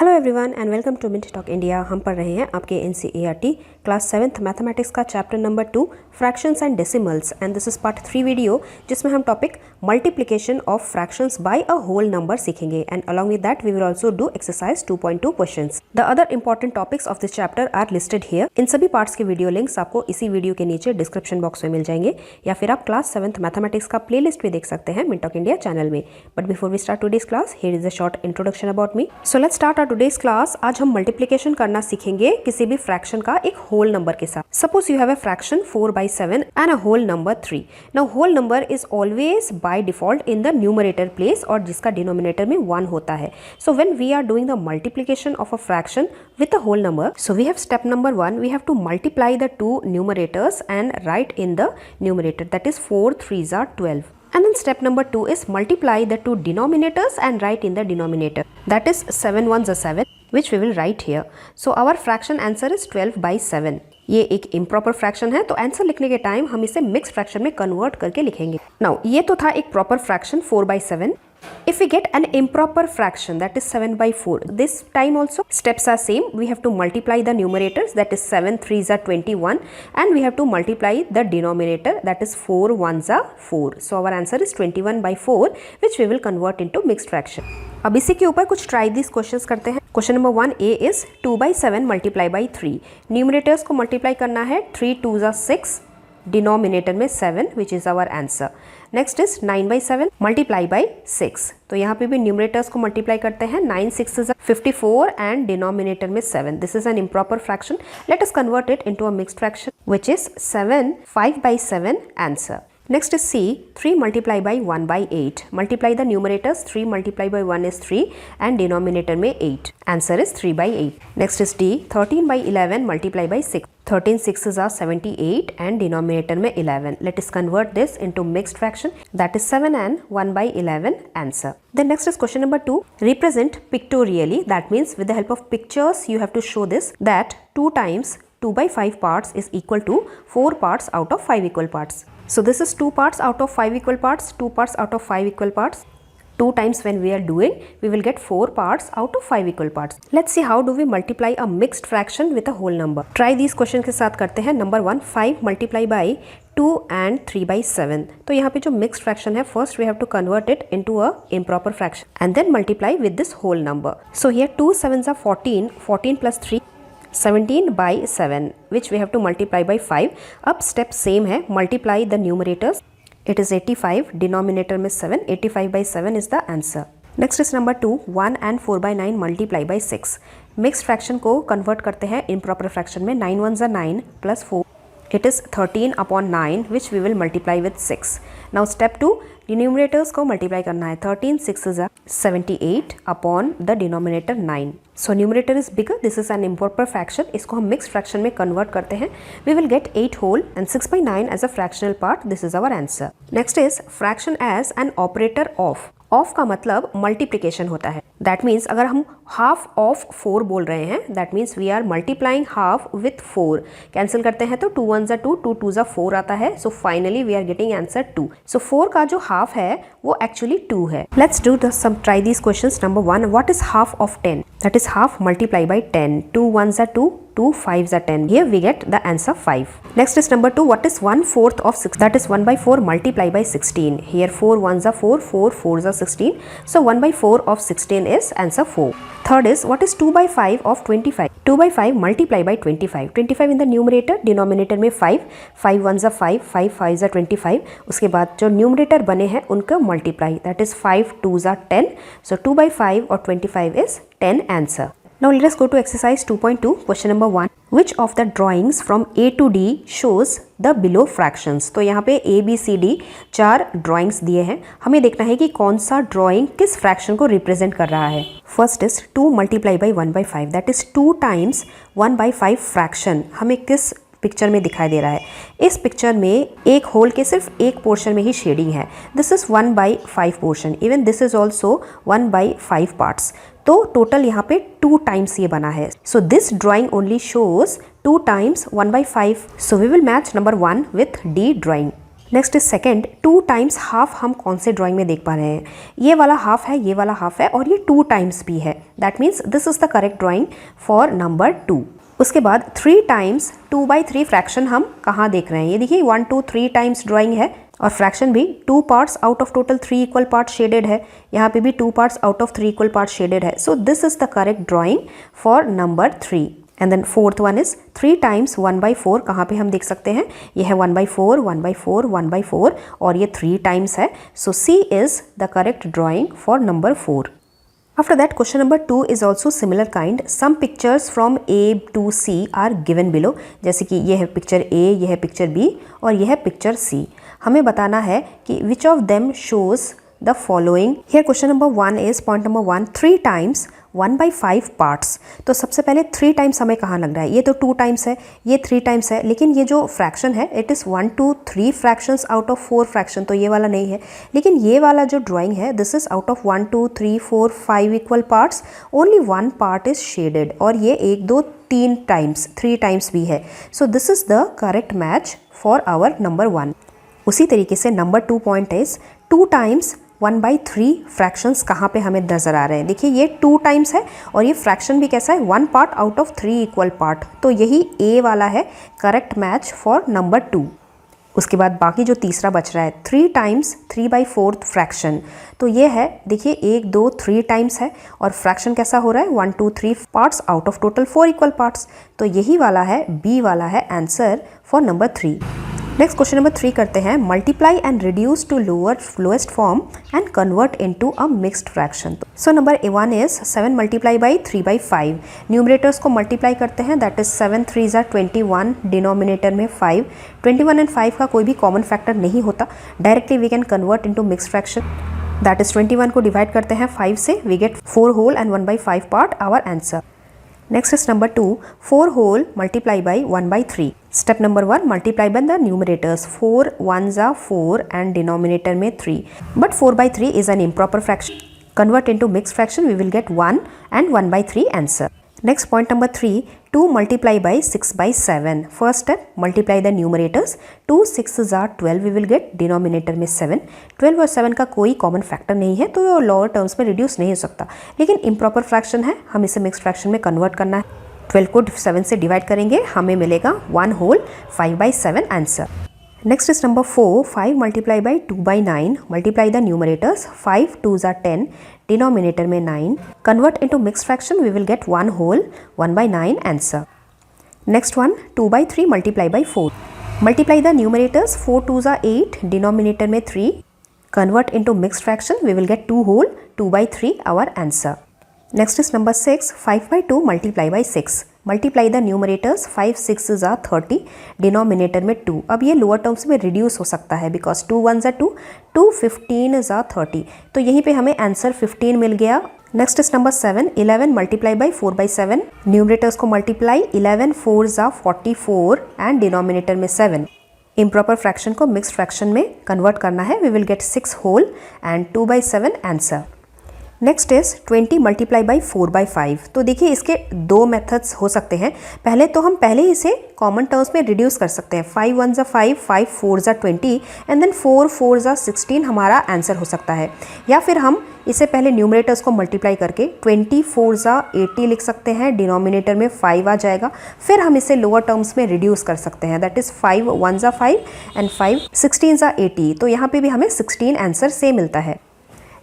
Hello everyone and welcome to Mint Talk India. हम पढ़ रहे हैं आपके एनसीईआरटी क्लास 7th मैथमेटिक्स का chapter number 2 fractions and decimals and this is part 3 video जिसमें हम topic multiplication of fractions by a whole number सीखेंगे and along with that we will also do exercise 2.2 questions. The other important topics of this chapter are listed here. इन सभी parts के video links आपको इसी video के नीचे description box में मिल जाएंगे या फिर आप क्लास 7th मैथमेटिक्स का प्लेलिस्ट भी देख सकते हैं मिंट टॉक इंडिया चैनल में। But before we start today's class, here is a short introduction about me. So let's start our today's class. आज हम मल्टीप्लिकेशन करना सीखेंगे किसी भी फ्रैक्शन का एक होल नंबर के साथ। Suppose you have a fraction 4/7 and a whole number 3। Now whole number is always by default in the numerator place और जिसका डिनोमिनेटर में 1 होता है। So when we are doing the multiplication of a fraction with a whole number, so we have step number 1, we have to multiply the two numerators and write in the numerator, that is 4 3s are 12. And then step number 2 is multiply the two denominators and write in the denominator, that is 7 1s are 7, which we will write here. So our fraction answer is 12/7. ये एक improper fraction है तो answer लिखने के time हम इसे mix fraction में convert करके लिखेंगे। नाउ ये तो था एक proper fraction 4/7. If we get an improper fraction, that is 7/4, this time also steps are same. We have to multiply the numerators, that is 7 3s are 21, and we have to multiply the denominator, that is 4 1s are 4. So our answer is 21/4, which we will convert into mixed fraction. अब इसी के ऊपर कुछ try this questions करते हैं। Question number 1 A is 2/7 multiply by 3। Numerators को multiply करना है, 3 2s are 6, डिनोमिनेटर में 7, which is our answer. Next is 9/7 multiply by 6। तो यहाँ पे भी न्यूमरेटर्स को मल्टीप्लाई करते हैं, 9 6s are 54 एंड डिनोमिनेटर में 7। This is an improper fraction. Let us convert it into a mixed fraction which is 7 5/7 answer. Next is C, 3 multiply by 1/8. Multiply the numerators, 3 multiply by 1 is 3 and denominator में 8. Answer is 3/8. Next is D, 13/11 multiply by 6. 13 6s are 78 and denominator में 11. Let us convert this into mixed fraction, that is 7 and 1/11 answer. Then next is question number 2. Represent pictorially, that means with the help of pictures you have to show this, that 2 times 2/5 parts is equal to 4 parts out of 5 equal parts. So this is 2 parts out of 5 equal parts, 2 parts out of 5 equal parts. 2 times when we are doing, we will get 4 parts out of 5 equal parts. Let's see how do we multiply a mixed fraction with a whole number. Try these question के साथ करते हैं। Number 1, 5 multiply by 2 and 3/7. तो यहाँ पे जो mixed fraction है, first we have to convert it into a improper fraction and then multiply with this whole number. So here 2 7s are 14, 14 plus 3 17/7, which we have to multiply by 5. अब step same है, multiply the numerators. It is 85, denominator में 7, 85/7 is the answer. Next is number 2, 1 and 4/9 multiply by 6. Mixed fraction को convert करते हैं improper fraction में, 9 1s are 9 plus 4. It is 13/9, which we will multiply with 6. Now step 2, numerators को multiply करना है, 13 6s are 78 upon the denominator 9. So numerator is bigger, this is an improper fraction. इसको हम mixed fraction में convert करते हैं. We will get 8 whole and 6/9 as a fractional part. This is our answer. Next is fraction as an operator of. Of का मतलब multiplication होता है। That means अगर हम हाफ ऑफ 4 बोल रहे हैं, that means we are multiplying half with 4। Cancel करते हैं तो 2 1s are 2, 2 2s are 4 आता है। So finally we are getting answer 2। So 4 का जो हाफ है वो एक्चुअली 2 है। Let's do some try these questions. Number 1, what is half of 10? That is half multiply by 10। 2 1s are 2, 2 5s are 10. Here we get the answer 5. Next is number 2. What is 1/4 of 6? That is 1/4 multiply by 16. Here 4 1s are 4, 4 4s are 16. So 1/4 of 16 is answer 4. Third is what is 2/5 of 25? 2/5 multiply by 25. 25 in the numerator, denominator में 5. 5 1s are 5, 5 5s are 25. उसके बाद जो numerator बने हैं उनका multiply. That is 5 2s are 10. So 2/5 or 25 is 10 answer. Now let us go to exercise 2.2. Question number 1. Which of the drawings from A to D shows the below fractions? तो यहाँ पे A B C D 4 drawings दिए हैं। हमें देखना है कि कौन सा ड्राइंग किस फ्रैक्शन को रिप्रेजेंट कर रहा है। First is 2 multiply by 1/5. That is 2 times 1/5 fraction हमें किस पिक्चर में दिखाई दे रहा है। इस पिक्चर में एक होल के सिर्फ एक पोर्शन में ही शेडिंग है। This is 1/5 portion, even this is also 1/5 parts. तो टोटल यहाँ पे 2 टाइम्स ये बना है। So this drawing only shows 2 times 1/5. So we will match number 1 with the drawing. Next is second, 2 times half हम कौन से ड्राइंग में देख पा रहे हैं? ये वाला हाफ है, ये वाला हाफ है और ये 2 टाइम्स भी है। That means this is the correct drawing for number 2। उसके बाद 3 टाइम्स 2/3 फ्रैक्शन हम कहाँ देख रहे हैं? ये देखिए 1 2 3 टाइम्स ड्राइंग है और फ्रैक्शन भी 2 parts out of total 3 equal part shaded है। यहाँ पे भी 2 parts out of 3 equal part shaded है। So this is the correct drawing for number 3। And then fourth one is 3 times 1/4। कहाँ पे हम देख सकते हैं? ये है 1/4 1/4 1/4 और ये 3 टाइम्स है। So C is the correct drawing for number 4। After that, question number 2 is also similar kind. Some pictures from A to C are given below. जैसे कि ये है पिक्चर A, ये है पिक्चर B और ये है पिक्चर C। हमें बताना है कि which of them shows the following. Here question number 1 is point number 1, 3 times 1/5 parts. तो सबसे पहले 3 टाइम्स हमें कहाँ लग रहा है? ये तो 2 टाइम्स है, ये 3 टाइम्स है, लेकिन ये जो फ्रैक्शन है it is 1 2 3 fractions out of 4 fraction, तो ये वाला नहीं है। लेकिन ये वाला जो ड्राइंग है this is out of 1 2 3 4 5 equal parts, only 1 part is shaded और ये 1 2 3 टाइम्स 3 टाइम्स भी है। So this is the correct match for our number 1। उसी तरीके से number 2 point is 2 times 1/3 fractions कहाँ पे हमें नज़र आ रहे हैं? देखिए ये 2 टाइम्स है और ये फ्रैक्शन भी कैसा है? 1 part out of 3 equal part, तो यही ए वाला है करेक्ट मैच फॉर नंबर 2। उसके बाद बाकी जो तीसरा बच रहा है 3 टाइम्स 3/4 फ्रैक्शन, तो ये है देखिए 1 2 3 टाइम्स है और फ्रैक्शन कैसा हो रहा है? 1 2 3 parts out of total 4 equal parts, तो यही वाला है बी वाला है answer for number 3। Next question number 3 करते हैं, multiply and reduce to lowest form and convert into a mixed fraction. So number 1 is 7 multiply by 3/5। Numerators को multiply करते हैं, दैट इज 7 3 = 21, डिनोमिनेटर में 5। 21 एंड 5 का कोई भी कॉमन फैक्टर नहीं होता, directly we can convert into mixed fraction. That is 21 को डिवाइड करते हैं 5 से, we get 4 whole and 1/5 part, our answer. Next is number 2, 4 whole multiply by 1/3. Step number 1, multiply by the numerators. 4 1s are 4 and denominator में 3. But 4/3 is an improper fraction. Convert into mixed fraction, we will get 1 and 1/3 answer. Next point number 3, 2 multiply by 6/7. First step, multiply the numerators. 2 6s are 12, we will get denominator में 7. 12 और 7 का कोई common factor नहीं है तो lower terms में reduce नहीं हो सकता, लेकिन इम्प्रॉपर फ्रैक्शन है, हम इसे मिक्स फ्रैक्शन में कन्वर्ट करना है। 12 को 7 से डिवाइड करेंगे, हमें मिलेगा 1 whole 5/7 answer. Next is number 4, 5 multiply by 2/9. Multiply the numerators. 5 2s are 10, denominator में 9. Convert into mixed fraction, we will get 1 whole 1/9 answer. Next one, 2/3 multiply by 4. Multiply the numerators. 4 2s are 8, denominator में 3. Convert into mixed fraction, we will get 2 whole 2/3 our answer. Next is number 6, 5/2 multiply by 6. Multiply the numerators. 5 6s are 30, denominator में 2. अब ये lower terms में reduce हो सकता है because 2 1s are 2, 2 15s are 30, तो यहीं पे हमें आंसर 15 मिल गया। Next is number 7, 11 multiply by 4/7। Numerators को multiply, 11 4s are 44 and denominator में 7। इम्प्रॉपर फ्रैक्शन को मिक्स फ्रैक्शन में कन्वर्ट करना है, we will get 6 whole and 2/7 answer. Next is 20 multiply by 4/5। तो देखिए इसके 2 मेथड्स हो सकते हैं। पहले तो हम पहले इसे कॉमन टर्म्स में रिड्यूस कर सकते हैं। 5 1s are 5, 5 4s are 20 and then 4 4s are 16 हमारा आंसर हो सकता है। या फिर हम इसे पहले न्यूमरेटर्स को मल्टीप्लाई करके 20 4s are 80 लिख सकते हैं, डिनोमिनेटर में 5 आ जाएगा। फिर हम इसे लोअर टर्म्स में रिड्यूस कर सकते हैं, that is 5 1s are 5 and 5 16s are 80, तो यहाँ पे भी हमें 16 आंसर से मिलता है।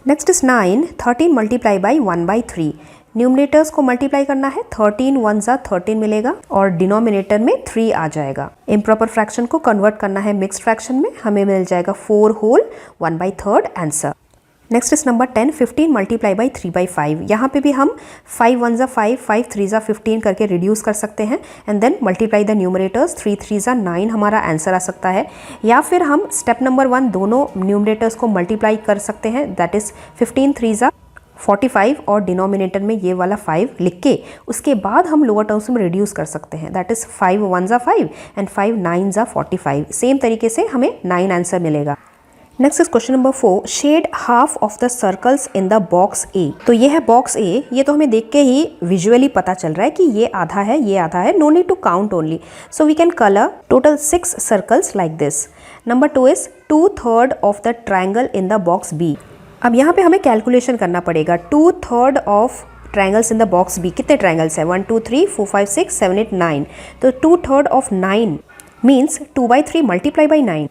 Next is 9, 13 multiply by 1/3। Numerators को मल्टीप्लाई करना है, 13 1s are 13 मिलेगा और डिनोमिनेटर में 3 आ जाएगा। इम्प्रॉपर फ्रैक्शन को कन्वर्ट करना है मिक्स्ड फ्रैक्शन में, हमें मिल जाएगा 4 whole 1/3 answer. Next is number 10, 15 multiply by 3/5। यहाँ पे भी हम 5 1s are 5, 5 3s are 15 करके रिड्यूस कर सकते हैं and then multiply the numerators, 3 3s are 9 हमारा आंसर आ सकता है। या फिर हम स्टेप नंबर 1 दोनों न्यूमरेटर्स को मल्टीप्लाई कर सकते हैं, दैट इज़ 15 3s are 45 और डिनोमिनेटर में ये वाला 5 लिख के उसके बाद हम लोअर टर्म्स में रिड्यूस कर सकते हैं, that is 5 1s are 5 and 5 9s are 45। Same तरीके से हमें 9 आंसर मिलेगा। Next is question number 4, shade half of the circles in the box A. तो ये है बॉक्स ए, ये तो हमें देख के ही विजुअली पता चल रहा है कि ये आधा है, ये आधा है, no need to count only. So we can colour total 6 circles like this. Number 2 is 2/3 of the triangle in the box B. अब यहाँ पे हमें कैलकुलेशन करना पड़ेगा। 2/3 of triangles in the box B, कितने ट्रायंगल्स है? 1 2 3 4 5 6 7 8 9। तो 2/3 of 9 means 2/3 multiply by 9,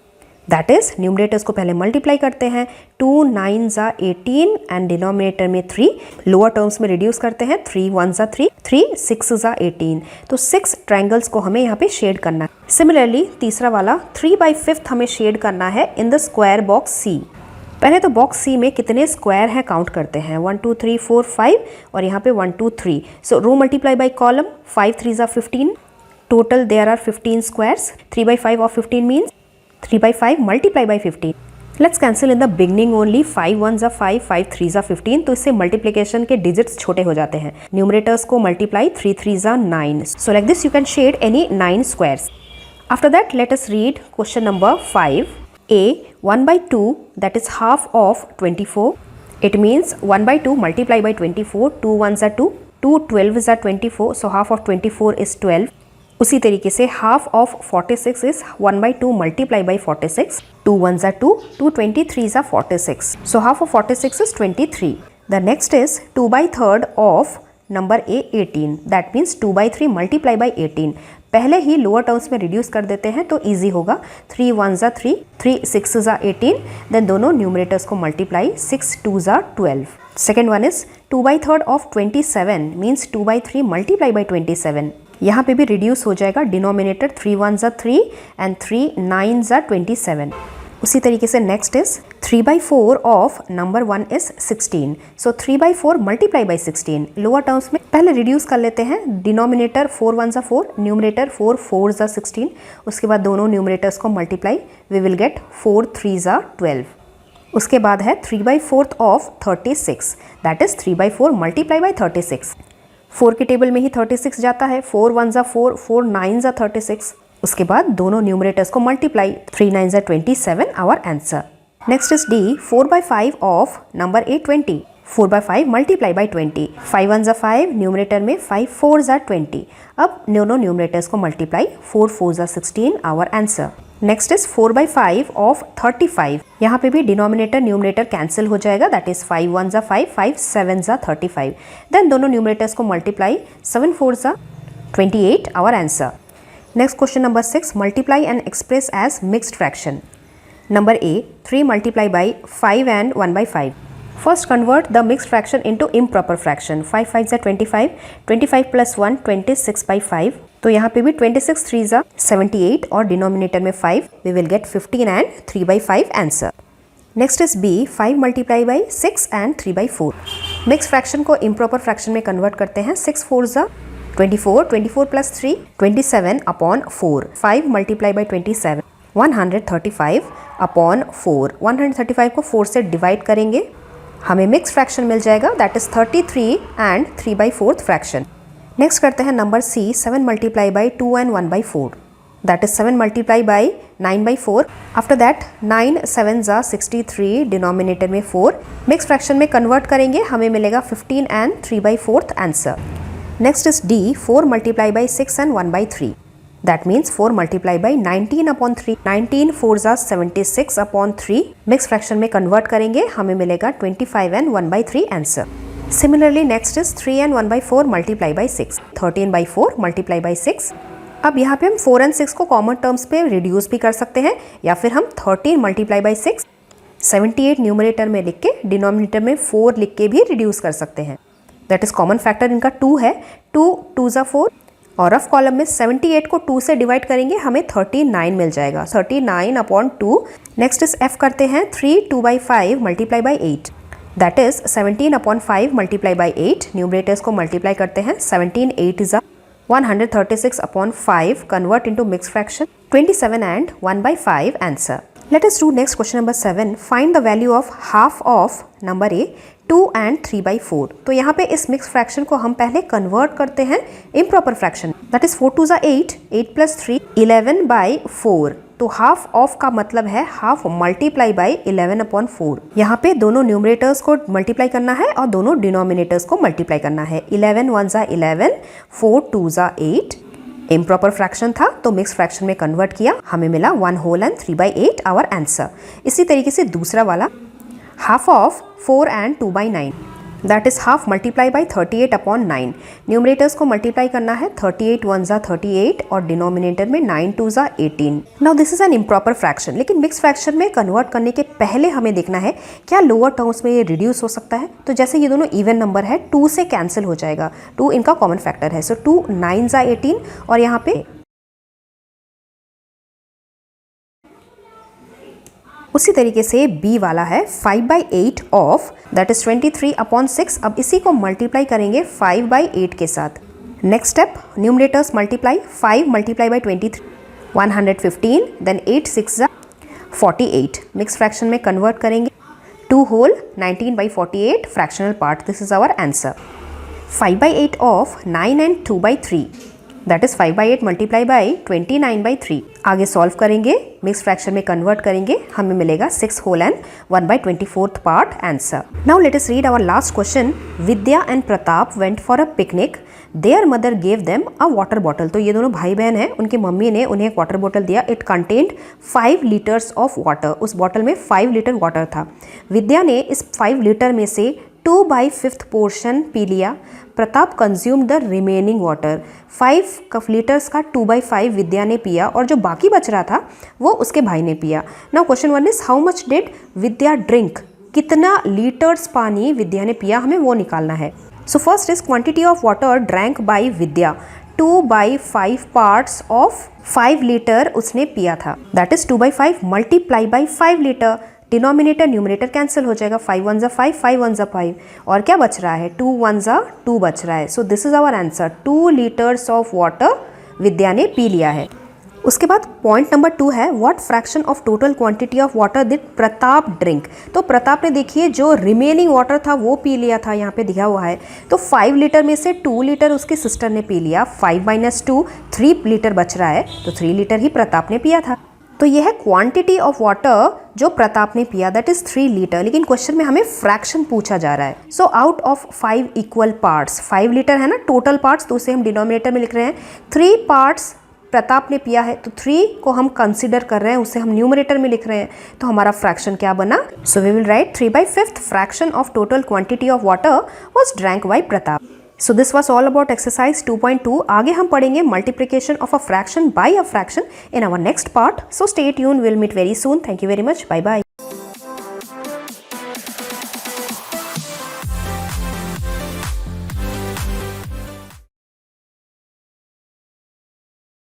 that is numerators को पहले मल्टीप्लाई करते हैं। 2 9 ज़ा 18 एंड डिनोमिनेटर में 3, लोअर टर्म्स में रिड्यूस करते हैं। 3 1 ज़ा 3, 3 6 ज़ा 18। तो 6 ट्रायंगल्स को हमें यहाँ पे शेड करना है। सिमिलरली तीसरा वाला 3/5 हमें शेड करना है इन द स्क्वायर बॉक्स सी। पहले तो बॉक्स सी में कितने स्क्वायर हैं काउंट करते हैं। 1 2 3 4 5 और यहाँ पे 1 2 3। So row multiply by column, 5 3 ज़ा 15, total there are 15 squares. 3/5 of 15 means 3/5 multiply by 15। Let's cancel in the beginning only. 5 1 ज़ा 5, 5 3 ज़ा 15। तो इससे मल्टीप्लिकेशन के डिजिट्स छोटे हो जाते हैं। न्यूमरेटर्स को मल्टीप्लाई, 3 3 ज़ा 9। So like this you can shade any 9 squares. After that let us read question number 5। A 1/2 that is half of 24. It means 1/2 multiply by 24. 2 1s are 2, 2 12s are 24. So half of 24 is 12. उसी तरीके से half of 46 is 1/2 multiply by 46. 2 1s are 2, 2 23s are 46. So half of 46 is 23. The next is 2/3 of number A 18, that means 2/3 multiply by 18। पहले ही lower terms में reduce कर देते हैं तो easy होगा। 3 1 ज़ा 3, 3 6 ज़ा 18, देन दोनों न्यूमरेटर्स को मल्टीप्लाई, 6 2 ज़ा 12। Second one is 2/3 of 27 means 2/3 multiply by 27। यहाँ पे भी रिड्यूस हो जाएगा डिनोमिनेटर, 3 1 ज़ा 3 एंड 3 9 ज़ा 27। उसी तरीके से next is 3/4 of number 1 is 16। So 3/4 multiply by 16। Lower terms में पहले रिड्यूस कर लेते हैं। डिनोमिनेटर 4 1 ज़ा 4, न्यूमरेटर 4 4 ज़ा 16। उसके बाद दोनों न्यूमरेटर्स को मल्टीप्लाई, वी विल गेट 4 3 ज़ा 12। उसके बाद है 3/4 of 36, that is 3/4 multiply by 36। 4 के टेबल में ही 36 जाता है। 4 1 ज़ा 4, 4 9 ज़ा 36। उसके बाद दोनों न्यूमरेटर्स को मल्टीप्लाई, 3 9 ज़ा 27, our answer. Next is the 4/5 of number A 20। 4/5 multiply by 20। 5 1 ज़ा 5, न्यूमरेटर में 5 4 ज़ा 20। अब दोनों न्यूमरेटर्स को मल्टीप्लाई, 4 4 ज़ा 16, our answer. Next is 4/5 of 35। यहाँ पे भी डिनोमिनेटर न्यूमरेटर कैंसिल हो जाएगा, दैट इज 5 1 ज़ा 5, 5 7 ज़ा 35। देन दोनों न्यूमरेटर्स को मल्टीप्लाई, 7 4 ज़ा 28, our answer. Next question number 6, multiply and express as mixed fraction. Number A 3 multiply by 5 and 1/5. First convert the mixed fraction into improper fraction. 5 5 are 25, 25 plus 1 26/5. तो यहाँ पे भी 26 3 are 78 और डिनोमिनेटर में 5, we will get 15 and 3/5 answer. Next is B 5 multiply by 6 and 3/4. Mixed fraction को improper fraction में convert करते हैं। 6 4 are 24, 24 plus 3, 27 upon 4. 5 multiply by 27, 135 upon 4. 135 को 4 से डिवाइड करेंगे, हमें मिक्स फ्रैक्शन मिल जाएगा, that is 33 and 3/4 fraction. Next करते हैं number C 7 multiply by 2 and 1/4. That is 7 multiply by 9/4. After that 9 7 ज़ा 63, डिनोमिनेटर में 4, मिक्स फ्रैक्शन में कन्वर्ट करेंगे, हमें मिलेगा 15 and 3/4 answer. Next is D 4 multiply by 6 and 1/3. That means 4 multiply by 19 upon 3. 19 4s are 76 upon 3. Mixed fraction में convert करेंगे, हमें मिलेगा 25 and 1/3 answer. Similarly next is 3 and 1/4 multiply by 6. 13/4 multiply by 6. अब यहाँ पे हम 4 and 6 को कॉमन टर्म्स पे रिड्यूस भी कर सकते हैं, या फिर हम 13 multiply by 6 78 न्यूमरेटर में लिख के डिनोमिनेटर में 4 लिख के भी रिड्यूस कर सकते हैं। दैट इज कॉमन फैक्टर इनका 2 है। 2 2 ज़ा 4 और रफ कॉलम में 78 को 2 से डिवाइड करेंगे, हमें 39 मिल जाएगा, 39 अपॉन 2। नेक्स्ट इज F करते हैं 3 2/5 multiply by 8, that is 17 upon 5 multiply by 8। Numerators को मल्टीप्लाई करते हैं, 17 8 ज़ा 136 upon 5, convert into mixed fraction, 27 and 1/5 answer. Let us do next question number 7. Find the value of half of number A 2 and 3/4. तो यहाँ पे इस mixed fraction को हम पहले convert करते हैं improper fraction. That is 4 2 8, 8 plus 3, 11/4. तो हाफ ऑफ का मतलब है हाफ मल्टीप्लाई बाई 11/4। यहाँ पे दोनों न्यूमरेटर्स को मल्टीप्लाई करना है और दोनों डिनोमिनेटर्स को मल्टीप्लाई करना है। 11 1 ज़ा 11, 4 2 ज़ा 8। इम्प्रॉपर फ्रैक्शन था तो मिक्स फ्रैक्शन में कन्वर्ट किया, हमें मिला 1 होल एंड 3/8 आवर आंसर। इसी तरीके से दूसरा वाला, half of 4 and 2/9, that is half multiply by 38/9। Numerators को मल्टीप्लाई करना है, 38 1 ज़ा 38 और डिनोमिनेटर में 9 2 ज़ा 18। Now this is an improper fraction, लेकिन मिक्स फ्रैक्शन में कन्वर्ट करने के पहले हमें देखना है क्या लोअर टर्म्स में ये रिड्यूस हो सकता है। तो जैसे ये दोनों इवन नंबर है, 2 से कैंसिल हो जाएगा, 2 इनका कॉमन फैक्टर है, सो 2 9 ज़ा 18 और यहाँ पे उसी तरीके से b वाला है 5/8 ऑफ, दैट इज 23/6। अब इसी को मल्टीप्लाई करेंगे 5/8 के साथ। Next step, numerators multiply, 5 multiply by 23 115, then 8 6 ज़ा 48। मिक्स फ्रैक्शन में कन्वर्ट करेंगे, 2 whole 19/48 fractional part, this is our answer. 5/8 of 9 and 2/3, that is 5/8 multiply by 29/3। आगे सॉल्व करेंगे, मिक्स फ्रैक्शन में कन्वर्ट करेंगे, हमें मिलेगा 6 whole and 1/24 part answer. Now let us read our last question. Vidya and Pratap went for a picnic, their mother gave them a water bottle. तो ये दोनों भाई बहन हैं, उनकी मम्मी ने उन्हें एक वाटर बॉटल दिया। It contained 5 litres of water, उस बॉटल में 5 लीटर वाटर था। विद्या ने इस 5 लीटर में से 2/5 पोर्शन पी लिया, Pratap consume the remaining water. 5 litres का 2/5 विद्या ने पिया और जो बाकी बच रहा था वो उसके भाई ने पिया। Now question 1 is how much did Vidya drink, कितना लीटर्स पानी विद्या ने पिया, हमें वो निकालना है। So first is quantity of water drank by Vidya, 2/5 parts of 5 litre उसने पिया था, that is 2/5 multiply by 5 litre. Denominator numerator cancel हो जाएगा, 5 1 ज़ा 5, 5 1 ज़ा 5 और क्या बच रहा है, 2 1 ज़ा 2 बच रहा है। So this is our answer, 2 litres of water Vidya ने पी लिया है। उसके बाद पॉइंट नंबर 2 है, what fraction of total quantity of water did Pratap drink. तो प्रताप ने देखिए जो रिमेनिंग वाटर था वो पी लिया था, यहाँ पे दिया हुआ है। तो 5 लीटर में से 2 लीटर उसकी सिस्टर ने पी लिया, 5 - 2 3 लीटर बच रहा है, तो 3 लीटर ही प्रताप ने पिया था। तो यह है क्वांटिटी ऑफ वाटर जो प्रताप ने पिया, दैट इज 3 लीटर। लेकिन क्वेश्चन में हमें फ्रैक्शन पूछा जा रहा है। So out of 5 equal parts, 5 litre है ना टोटल पार्ट्स, तो उसे हम डिनोमिनेटर में लिख रहे हैं। 3 पार्ट्स प्रताप ने पिया है, तो 3 को हम कंसिडर कर रहे हैं, उसे हम न्यूमरेटर में लिख रहे हैं। तो हमारा फ्रैक्शन क्या बना, so we will write 3/5 fraction of total quantity of water was drank by Pratap. So this was all about exercise 2.2. आगे हम पढ़ेंगे multiplication of a fraction by a fraction in our next part. So stay tuned. We'll meet very soon. Thank you very much. Bye bye.